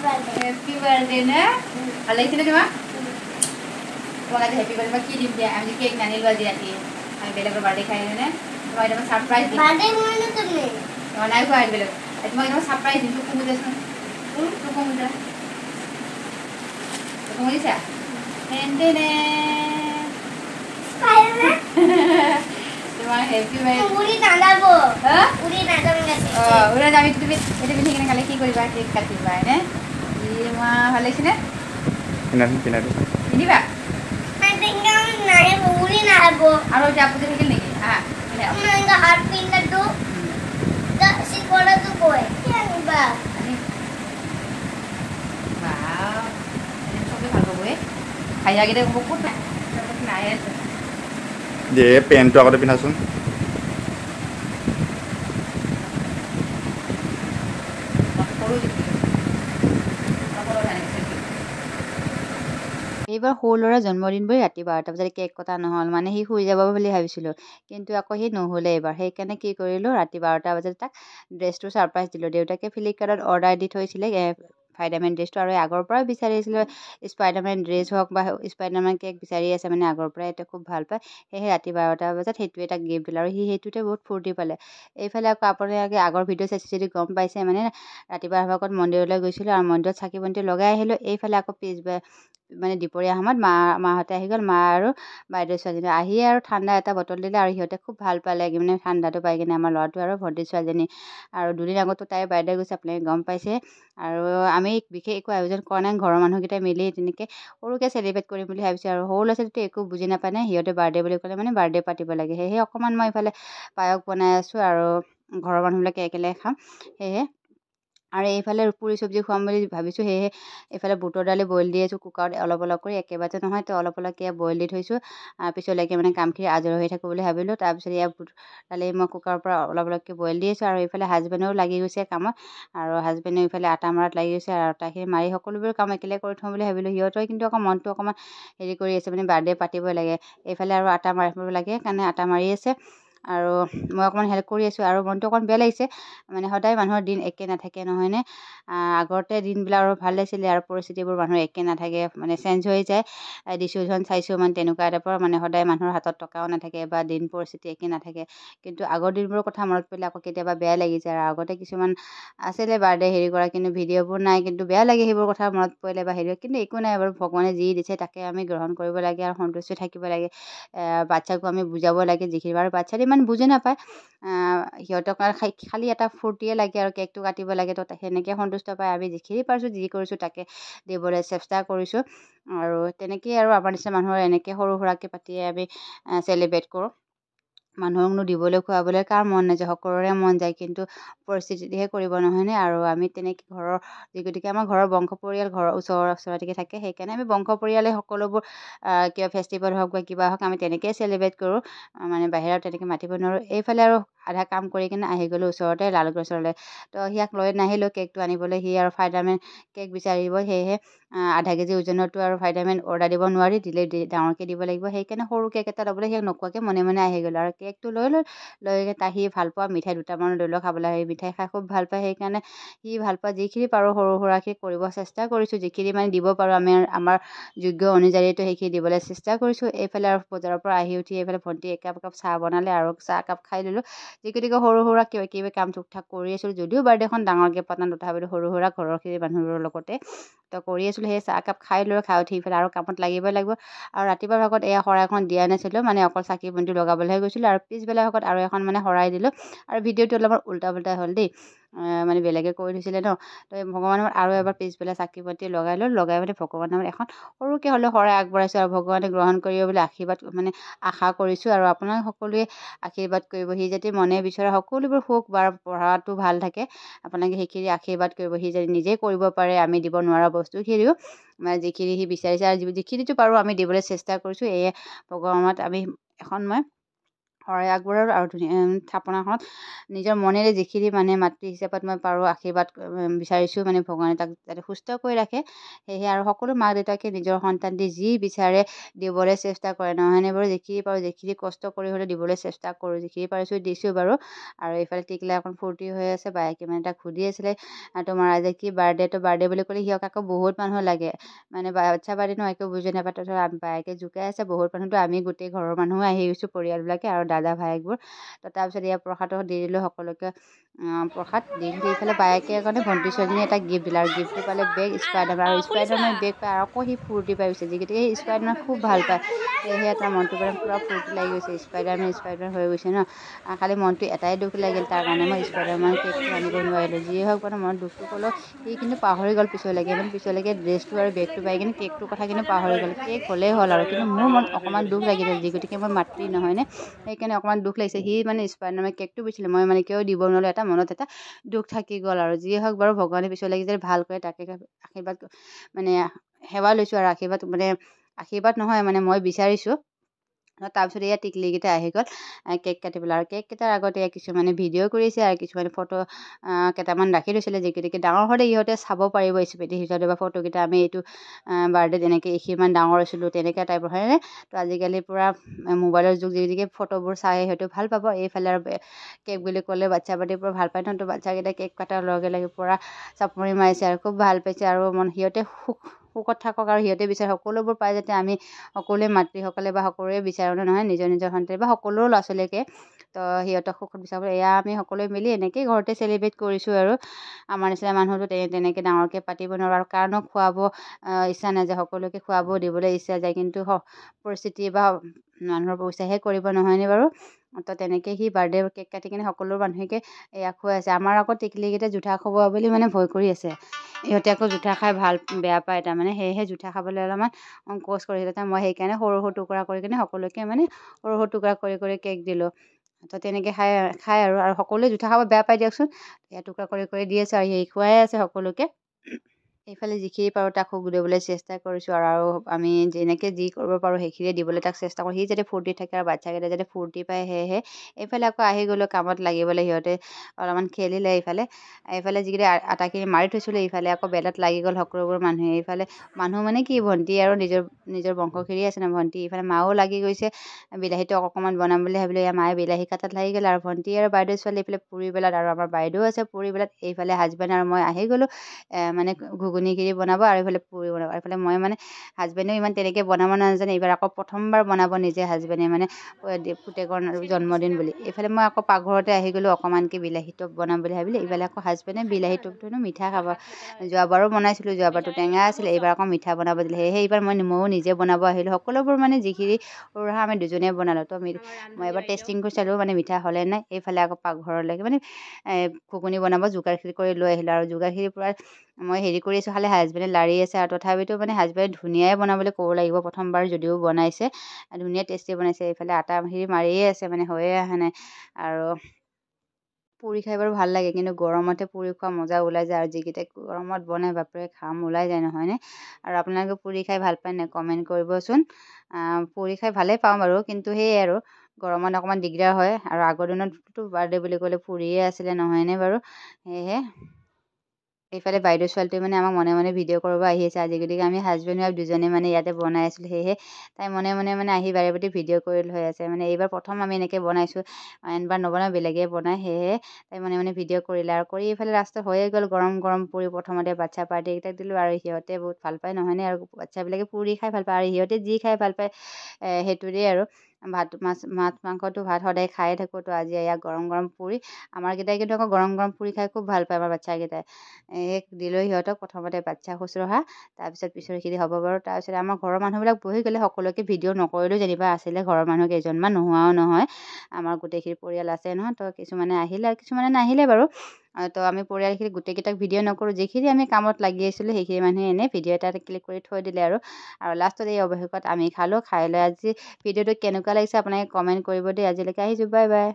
Happy birthday না ভালো লাগছে না তোমার তোমার কাছে হ্যাপি বার্থডে কি দিন দিয়া আমি কেক নানিল বাজি রাখি আমি বেলেগের বার্থডে খাই না তোমার এটা সারপ্রাইজ দিই বার্থডে মানে তুমি তোমার নাই খাই বেলেগ তোমার এটা সারপ্রাইজ দিই তুমি মুদে শুন তুমি মুদে তুমি দিছা এন্ডে নে স্পাইডারম্যান তোমার হ্যাপি বার্থডে উড়ি নাড়াবো হ্যাঁ উড়ি নাড়াবো উড়ে যাবি তুমি এটা পিঠে কিনে খালে কি করিবা কেক কাটিবা না ই মা ভালো লাগছে না পিনাদি নিবা আমি নাই উড়ি নাড়াবো আর ওই আপু দেখে নাকি হ্যাঁ আমরা হাত পিনটা তো সি কোলা তো কই নিবা বাহ এটা সবই ভালো হবে খাইয়া গেলে বহুত নাই আছে দে পেনটো আগতে পিন্ধাচোন এইবাৰ সৰু ল'ৰা জন্মদিন বুলি ৰাতি 12টা বজাত কেক কটা নহ'ল মানে সি শুই যাব বুলি ভাবিছিলোঁ কিন্তু আকৌ সি নহ'লে এইবাৰ সেইকাৰণে কি কৰিলোঁ ৰাতি 12টা বজাত তাক ড্ৰেছটো ছাৰপ্ৰাইজ দিলোঁ দেউতাকে ফ্লিপকাৰ্টত অৰ্ডাৰ দি থৈছিলে স্পাইডাৰমেন ড্ৰেছটো আৰু আগৰ পৰাই বিচাৰি আছিলোঁ স্পাইডাৰমেন ড্ৰেছ হওক বা স্পাইডাৰমেন কেক বিচাৰি আছে মানে আগৰ পৰাই এতিয়া খুব ভাল পায় সেয়েহে ৰাতি 12টা বজাত সেইটোৱে তাক গিফ্ট দিলোঁ আৰু সি সেইটোতে বহুত ফূৰ্তি পালে এইফালে আকৌ আপোনালোকে আগৰ ভিডিঅ' চাইছে যদি গম পাইছে মানে ৰাতিপুৱাৰ ভাগত মন্দিৰলৈ গৈছিলোঁ আৰু মন্দিৰত চাকি বন্তি লগাই আহিলোঁ এইফালে আকৌ মানে দুপৰীয়া সময়ত মাহঁতে আহি গ'ল মা আৰু বাইদেউ ছোৱালীজনী আহিয়ে আৰু ঠাণ্ডা এটা বটল দিলে আৰু সিহঁতে খুব ভাল পালে মানে ঠাণ্ডাটো পাই কিনে আমাৰ ল'ৰাটো আৰু ভণ্টি ছোৱালীজনী আৰু দুদিন আগতো তাইৰ বাৰ্থডে গৈছে আপোনালোকে গম পাইছে আৰু আমি বিশেষ একো আয়োজন কৰা নাই ঘৰৰ মানুহকেইটাই মিলি তেনেকৈ সৰুকৈ চেলিব্ৰেট কৰিম বুলি ভাবিছোঁ আৰু সৰু ল'ৰা ছোৱালীটো একো বুজি নাপায় নে সিহঁতে বাৰ্থডে বুলি ক'লে মানে বাৰ্থডে পাতিব লাগে সেয়েহে অকণমান মই এইফালে পায়স বনাই আছোঁ আৰু ঘৰৰ মানুহবিলাকে একেলগে খাম সেয়েহে আৰু এইফালে পুৰি চব্জি খুৱাম বুলি ভাবিছোঁ সেয়েহে এইফালে বুটৰ দালি বইল দি আছোঁ কুকাৰত অলপ অলপ কৰি একেবাৰতে নহয় তো অলপ অলপকৈ বইল দি থৈছোঁ পিছলৈকে মানে কামখিনি আজৰি হৈ থাকোঁ বুলি ভাবিলোঁ তাৰপিছত ইয়াৰ বুট দালি মই কুকাৰৰ পৰা অলপ অলপকৈ বইল দি আছোঁ আৰু এইফালে হাজবেণ্ডেও লাগি গৈছে কামত আৰু হাজবেণ্ডেও এইফালে আটা মৰাত লাগি গৈছে আৰু আটাখিনি মাৰি সকলোবোৰ কাম একেলগে কৰি থওঁ বুলি ভাবিলোঁ সিহঁতৰ কিন্তু আকৌ মনটো অকণমান হেৰি কৰি আছে মানে বাৰ্থডে পাতিবই লাগে এইফালে আৰু আটা মাৰিব লাগে কাৰণে আটা মাৰি আছে আৰু মই অকণমান হেল্প কৰি আছোঁ আৰু মনটো অকণমান বেয়া লাগিছে মানে সদায় মানুহৰ দিন একে নাথাকে নহয়নে আগতে দিনবিলাক আৰু ভাল লাগিছিলে আৰু পৰিস্থিতিবোৰ মানুহৰ একে নাথাকে মানে চেঞ্জ হৈ যায় ডিচিশ্যন চাইছোঁ মানে তেনেকুৱা টাইপৰ মানে সদায় মানুহৰ হাতত টকাও নাথাকে বা দিন পৰিস্থিতি একে নাথাকে কিন্তু আগৰ দিনবোৰৰ কথা মনত পৰিলে আকৌ কেতিয়াবা বেয়া লাগি যায় আৰু আগতে কিছুমান আছিলে বাৰ্থডে হেৰি কৰা কিন্তু ভিডিঅ'বোৰ নাই কিন্তু বেয়া লাগে সেইবোৰ কথা মনত পৰিলে বা হেৰি কিন্তু একো নাই বাৰু ভগৱানে যি দিছে তাকে আমি গ্ৰহণ কৰিব লাগে আৰু সন্তুষ্ট থাকিব লাগে বাচ্ছাকো আমি বুজাব লাগে যিখিনি বাৰু বাচ্ছাটো ইমান বুজি নাপায় সিহঁতক খালি এটা ফূৰ্তিয়ে লাগে আৰু কেকটো কাটিব লাগে তো সেনেকৈ সন্তুষ্ট পায় আমি যিখিনি পাৰিছোঁ যি কৰিছোঁ তাকে দিবলৈ চেষ্টা কৰিছোঁ আৰু তেনেকেই আৰু আমাৰ নিচিনা মানুহৰ এনেকৈ সৰু সুৰাকৈ পাতিয়ে আমি চেলিব্ৰেট কৰোঁ মানুহকনো দিবলৈ খুৱাবলৈ কাৰ মন নাযায় সকলোৰে মন যায় কিন্তু পৰিস্থিতিহে কৰিব নহয়নে আৰু আমি তেনেকৈ ঘৰৰ গতিকে আমাৰ ঘৰৰ বংশ পৰিয়াল ঘৰৰ ওচৰতে থাকে সেইকাৰণে আমি বংশ পৰিয়ালে সকলোবোৰ কিবা ফেষ্টিভেল হওক বা কিবা হওক আমি তেনেকৈয়ে চেলিব্ৰেট কৰোঁ মানে বাহিৰত তেনেকৈ মাতিব নোৱাৰোঁ এইফালে আৰু আধা কাম কৰি কিনে আহি গ'লোঁ ওচৰতে লালগড় ওচৰলৈ তো সিয়াক লৈ নাহিলোঁ কেকটো আনিবলৈ সি আৰু স্পাইডাৰমেন কেক বিচাৰিব সেয়েহে আধা কেজি ওজনতো আৰু স্পাইডাৰমেন অৰ্ডাৰ দিব নোৱাৰি দিলে ডাঙৰকৈ দিব লাগিব সেইকাৰণে সৰু কেক এটা ল'বলৈ সিয়াক নোকোৱাকৈ মনে মনে আহি গ'লোঁ আৰু কেকটো লৈ সি ভাল পোৱা মিঠাই দুটামান লৈ খাবলৈ আহি মিঠাই খাই খুব ভাল পায় সেইকাৰণে সি ভাল পোৱা যিখিনি পাৰোঁ সৰু সুৰাকৈ কৰিব চেষ্টা কৰিছোঁ যিখিনি মানে দিব পাৰোঁ আমাৰ যোগ্য অনুযায়ীতো সেইখিনি দিবলৈ চেষ্টা কৰিছোঁ এইফালে আৰু বজাৰৰ পৰা আহি উঠি এইফালে ভণ্টি একাপ চাহ বনালে আৰু চাহ একাপ খাই ল'লোঁ যিগতিকে সৰু সুৰা কিবা কাম টুক টাক কৰি আছিলোঁ যদিও বাৰ্থডেখন ডাঙৰকৈ পতা তথাপিতো সৰু সুৰা ঘৰৰখিনি মানুহবোৰৰ লগতে তো কৰি আছিলোঁ সেই চাহ একাপ খাই খাই উঠি পেলাই আৰু কামত লাগিবই লাগিব আৰু ৰাতিপুৱাৰ ভাগত এয়া শৰাইখন দিয়া নাছিলোঁ মানে অকল চাকি বন্তি লগাবলৈহে গৈছিলোঁ আৰু পিছবেলা ভাগত আৰু এখন মানে শৰাই দিলোঁ আৰু ভিডিঅ'টো অলপমান উল্টা পুল্টা হ'ল দেই মানে বেলেগে কৰি থৈছিলে ন তো ভগৱানৰ আৰু এবাৰ পিছবেলা চাকি বন্তি লগাই মানে ভগৱানৰ এখন সৰুকৈ হ'লেও শৰাই আগবঢ়াইছোঁ আৰু ভগৱানে গ্ৰহণ কৰিব বুলি আশীৰ্বাদ মানে আশা কৰিছোঁ আৰু আপোনাক সকলোৱে আশীৰ্বাদ কৰিব সি যাতে মনে বিচৰা সকলোবোৰ সুখ বা পঢ়াটো ভাল থাকে আপোনালোকে সেইখিনি আশীৰ্বাদ কৰিব সি যদি নিজেই কৰিব পাৰে আমি দিব নোৱাৰা বস্তুখিনিও মানে যিখিনি সি বিচাৰিছে আৰু যিখিনিতো পাৰোঁ আমি দিবলৈ চেষ্টা কৰিছোঁ এয়ে ভগৱানত আমি এখন মই শৰাই আগবঢ়ালোঁ আৰু থাপনাখনত নিজৰ মনেৰে যিখিনি মানে মাতৃ হিচাপত মই পাৰোঁ আশীৰ্বাদ বিচাৰিছোঁ মানে ভগৱানে তাক যাতে সুস্থ কৰি ৰাখে। সেয়েহে আৰু সকলো মাক দেউতাকে নিজৰ সন্তানটি যি বিচাৰে দিবলৈ চেষ্টা কৰে, নহয়নে বাৰু? যিখিনি পাৰোঁ যিখিনি কষ্ট কৰি হ'লেও দিবলৈ চেষ্টা কৰোঁ, যিখিনি পাৰিছোঁ দিছোঁ বাৰু। আৰু এইফালে টিকলা অকণ ফূৰ্তি হৈ আছে, বায়েকে মানে তাক সুধি আছিলে তোমাৰ আজি কি বাৰ্থডে? তো বাৰ্থডে বুলি ক'লে সিহঁক আকৌ বহুত মানুহ লাগে, মানে বাচ্ছা বাৰ্থডে ন, একো বুজি নাপায়। তাৰপিছত বায়েকে জোকাই আছে বহুত মানুহতো, আমি গোটেই ঘৰৰ মানুহে আহি গৈছোঁ পৰিয়ালবিলাকে আৰু দাদা ভায়েকবোৰ। তো তাৰপিছত ইয়াৰ প্ৰসাদো দি দিলোঁ সকলোকে, প্ৰসাদ দি দিলোঁ। ইফালে বায়েকে কাৰণে ভণ্টি ছোৱালীজনী এটা গিফ্ট দিলে, আৰু গিফ্টটো পালে বেগ স্পাইডাৰমেন, আৰু স্পাইডাৰমেন বেগ পাই আৰু আকৌ সি ফূৰ্তি পাই গৈছে, যিকেইটা সেই স্পাইডাৰমেন খুব ভাল পায়। সেয়েহে তাৰ মনটো মানে পূৰা ফূৰ্তি লাগি গৈছে, স্পাইডাৰমেন হৈ গৈছে ন। খালি মনটো এটাই দুখ লাগিল তাৰ কাৰণে মই স্পাইডাৰমেন কেকটো আনিব নোৱাৰিলোঁ। যিয়ে হওক মানে মনত দুখটো ক'লেও সি কিন্তু পাহৰি গ'ল পিছলৈকে, মানে পিছলৈকে ড্ৰেছটো আৰু বেগটো পাই কিনে কেকটোৰ কথা কিন্তু পাহৰি গ'ল। কেক হ'লেই হ'ল আৰু, কিন্তু মোৰ মনত অকণমান দুখ লাগিলে, যি গতিকে মই মাতৃ নহয়নে, সেইকাৰণে অকণমান দুখ লাগিছে। সি মানে স্পাইডাৰমেন কেকটো বিচাৰিলে, মই মানে কিয় দিব নোৱাৰিলোঁ, এটা মনত এটা দুখ থাকি গ'ল। আৰু যিয়ে হওক বাৰু ভগৱানে পিছলৈকে যে ভাল কৰে তাকে আশীৰ্বাদ মানে সেৱা লৈছোঁ, আৰু আশীৰ্বাদ নহয় মানে মই বিচাৰিছোঁ। তাৰপিছত এয়া টিকলিকেইটা আহি গ'ল কেক কাটিবলৈ, আৰু কেক কেইটাৰ আগতে কিছুমানে ভিডিঅ' কৰিছে আৰু কিছুমানে ফটো কেইটামান ৰাখি লৈছিলে, যিকেইটাকে ডাঙৰ হ'লে ইহঁতে চাব পাৰিব স্মৃতি হিচাপে বা ফটোকেইটা, আমি এইটো বাৰ্থডে তেনেকৈ সিমান ডাঙৰ হৈছিলোঁ তেনেকুৱা টাইপৰ, হয়নে? তো আজিকালি পূৰা মোবাইলৰ যুগ, যিকেইটাকে ফটোবোৰ চাই হয়তো ভাল পাব। এইফালে আৰু কেক বুলি ক'লে বাচ্ছা পাৰ্টিৰ পৰা ভাল পায় ন, তো বাচ্ছাকেইটা কেক কটাৰ লগে লগে পূৰা চাপৰি মাৰিছে আৰু খুব ভাল পাইছে, আৰু সিহঁতে সুখত থাকক, আৰু সিহঁতে বিচাৰে সকলোবোৰ পায় যাতে আমি সকলোৱে মাতৃসকলে বা সকলোৱে বিচাৰোঁ নহয় নিজৰ নিজৰ সন্তান বা সকলো ল'ৰা ছোৱালীকে, তো সিহঁতক সুখত বিচাৰিব। এয়া আমি সকলোৱে মিলি এনেকেই ঘৰতে চেলিব্ৰেট কৰিছোঁ, আৰু আমাৰ নিচিনা মানুহতো তেনেকৈ ডাঙৰকৈ পাতিব নোৱাৰোঁ, আৰু কাৰণো খুৱাব ইচ্ছা নাযায়, সকলোকে খুৱাব দিবলৈ ইচ্ছা যায়, কিন্তু পৰিস্থিতি বা মানুহৰ পইচাহে কৰিব, নহয়নে বাৰু? তো তেনেকৈ সি বাৰ্থডে কেক কাটি কিনে সকলো মানুহকে এয়া খুৱাইছে। আমাৰ আকৌ টিকলিকেইটা জোঠা খুওৱা বুলি মানে ভয় কৰি আছে, ইহঁতে আকৌ জোঠা খাই বেয়া পায় তাৰমানে, সেয়েহে জোঠা খাবলৈ অলপমান কোচ কৰিছিলে। মই সেইকাৰণে সৰু সৰু টুকুৰা কৰি কিনে সকলোকে মানে সৰু সৰু টুকুৰা কৰি কৰি কেক দিলোঁ। তো তেনেকৈ খাই আৰু সকলোৱে জোঠা খাব বেয়া পাই দিয়কচোন, এয়া টুকুৰা কৰি কৰি দি আছে, আৰু সেই খুৱাই আছে সকলোকে। এইফালে যিখিনি পাৰোঁ তাক সুখ দিবলৈ চেষ্টা কৰিছোঁ, আৰু আমি যেনেকৈ যি কৰিব পাৰোঁ সেইখিনিয়ে দিবলৈ তাক চেষ্টা কৰোঁ, সি যাতে ফূৰ্তি থাকে আৰু বাচ্ছাকেইটা যাতে ফূৰ্তি পায়। সেয়েহে এইফালে আকৌ আহি গ'লোঁ কামত লাগিবলৈ, সিহঁতে অলপমান খেলিলে। এইফালে যিকেইটা আটাখিনি মাৰি থৈছিলোঁ, এইফালে আকৌ বেলত লাগি গ'ল সকলোবোৰ মানুহে। এইফালে মানুহ মানে কি, ভণ্টি আৰু নিজৰ বংশখিনিয়ে আছে ন ভণ্টি, ইফালে মাও লাগি গৈছে বিলাহীটো অকণমান বনাম বুলি ভাবিলোঁ, মায়ে বিলাহী কাটাত লাগি গ'ল, আৰু ভণ্টি আৰু বাইদেউ ছোৱালী এইফালে পুৰি বেলাত, আৰু আমাৰ বাইদেউ আছে পুৰি বেলাত। এইফালে হাজবেণ্ড আৰু মই আহি গ'লোঁ মানে ঘুগুনিখিনি বনাব, আৰু এইফালে পুৰি বনাব। এইফালে মই মানে হাজবেণ্ডেও ইমান তেনেকৈ বনাব নাজানে, এইবাৰ আকৌ প্ৰথমবাৰ বনাব নিজে হাজবেণ্ডে, মানে পুতেকৰ জন্মদিন বুলি। এইফালে মই আকৌ পাকঘৰতে আহি গ'লোঁ অকণমানকৈ বিলাহী টপ বনাম বুলি ভাবিলোঁ। এইফালে আকৌ হাজবেণ্ডে বিলাহী টপটোনো মিঠা খাব, যোৱাবাৰো বনাইছিলোঁ, যোৱাবাৰটো টেঙা আছিলে, এইবাৰ আকৌ মিঠা বনাব দিলে। সেয়েহে এইবাৰ ময়ো নিজে বনাব আহিলোঁ, সকলোবোৰ মানে যিখিনি সৰু আমি দুজনীয়ে বনালোঁ। তো মই এবাৰ টেষ্টিং কৰি চালোঁ মানে মিঠা হ'লে নাই। এইফালে আকৌ পাকঘৰলৈকে মানে ঘুগুনি বনাব যোগাৰখিনি কৰি লৈ আহিলোঁ, আৰু যোগাৰখিনিৰ পৰা মই হেৰি কৰি আছোঁ, খালি হাজবেণ্ডে লাৰি আছে, আৰু তথাপিতো মানে হাজবেণ্ডে ধুনীয়াই বনাবলৈ ক'ব লাগিব, প্ৰথমবাৰ যদিও বনাইছে ধুনীয়া টেষ্টি বনাইছে। এইফালে আটা হেৰি মাৰিয়ে আছে, মানে হৈয়ে অহা নাই। আৰু পুৰি খাই বাৰু ভাল লাগে, কিন্তু গৰমতে পুৰি খোৱা মজা ওলাই যায়, আৰু যিকেইটা গৰমত বনাই বাপৰে ঘাম ওলাই যায়, নহয়নে? আৰু আপোনালোকে পুৰি খাই ভাল পায় নে কমেণ্ট কৰিবচোন। পুৰি খাই ভালেই পাওঁ বাৰু, কিন্তু সেয়াই আৰু গৰমত অকণমান দিগদাৰ হয়, আৰু আগৰ দিনততো বাৰ্থডে বুলি ক'লে পুৰিয়ে আছিলে, নহয়নে বাৰু? সেয়েহে এইফালে বাইদেউ ছোৱালীটোৱে মানে আমাক মনে মনে ভিডিঅ' কৰিব আহি আছে, আজি গতিকে আমি হাজবেণ্ড ৱাইফ দুজনে মানে ইয়াতে বনাই আছিলোঁ। সেয়েহে তাই মনে মনে আহি বাৰে প্ৰতি ভিডিঅ' কৰি হৈ আছে, মানে এইবাৰ প্ৰথম আমি এনেকৈ বনাইছোঁ, এনবাৰ নবনাই বেলেগে বনায়। সেয়েহে তাই মনে ভিডিঅ' কৰিলে, আৰু কৰি এইফালে লাষ্টত হৈয়ে গ'ল গৰম গৰম পুৰি। প্ৰথমতে বাচ্ছা পাৰ্টিকেইটাক দিলোঁ, আৰু সিহঁতে বহুত ভাল পায়, নহয়নে? আৰু বাচ্ছাবিলাকে পুৰি খাই ভাল পায়, আৰু সিহঁতে যি খাই ভাল পায় সেইটোৰে আৰু মাছ মাংসটো ভাত সদায় খায়ে থাকোঁ, তো আজি এয়া গৰম গৰম পুৰি। আমাৰকেইটাই কিন্তু আকৌ গৰম গৰম পুৰি খাই খুব ভাল পায়, আমাৰ বাচ্ছাকেইটাই। দিলোঁ সিহঁতক প্ৰথমতে বাচ্ছা শুশ্ৰূষা, তাৰপিছত পিছৰখিনি হ'ব বাৰু। তাৰপিছত আমাৰ ঘৰৰ মানুহবিলাক বহি গ'লে, সকলোকে ভিডিঅ' নকৰিলোঁ, যেনিবা আছিলে ঘৰৰ মানুহ কেইজনমান, নোহোৱাও নহয়, আমাৰ গোটেইখিনি পৰিয়াল আছে নহয়। তো কিছুমানে আহিলে আৰু কিছুমানে নাহিলে বাৰু। তো আমি পৰিয়ালখিনি গোটেইকেইটাক ভিডিঅ' নকৰোঁ, যিখিনি আমি কামত লাগি আছিলোঁ সেইখিনি মানুহে এনেই ভিডিঅ' এটা ক্লিক কৰি থৈ দিলে, আৰু লাষ্টত এই অৱশেষত আমি খালোঁ। খাই লৈ আজি ভিডিঅ'টো কেনেকুৱা লাগিছে আপোনালোকে কমেণ্ট কৰিব দেই। আজিলৈকে আহিছোঁ, বাই বাই।